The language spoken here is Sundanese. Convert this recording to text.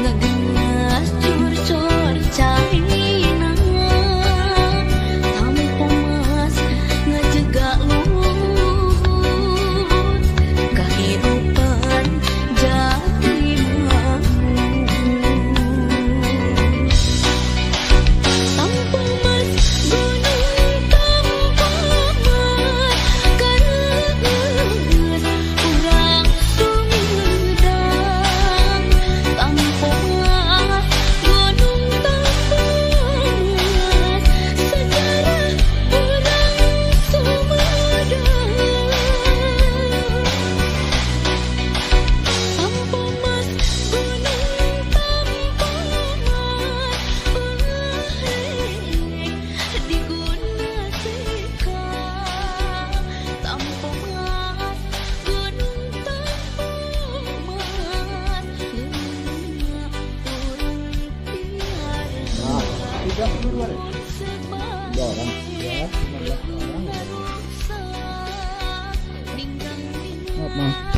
ngegengas curcor caina tampo mas ngejegak luhut kehidupan jadi tampo mas gunung tampo mas kareut urang sumedang tampo mas gunung tampo mas sejarah urang Sumedang tampo mas gunung tampo mas diguna sekang tampo mas gunung tampo mas leungeuna urang Tidak keluar. piara Dua orang. Ya, 15 orang. rusak ninggang Maaf, Mam.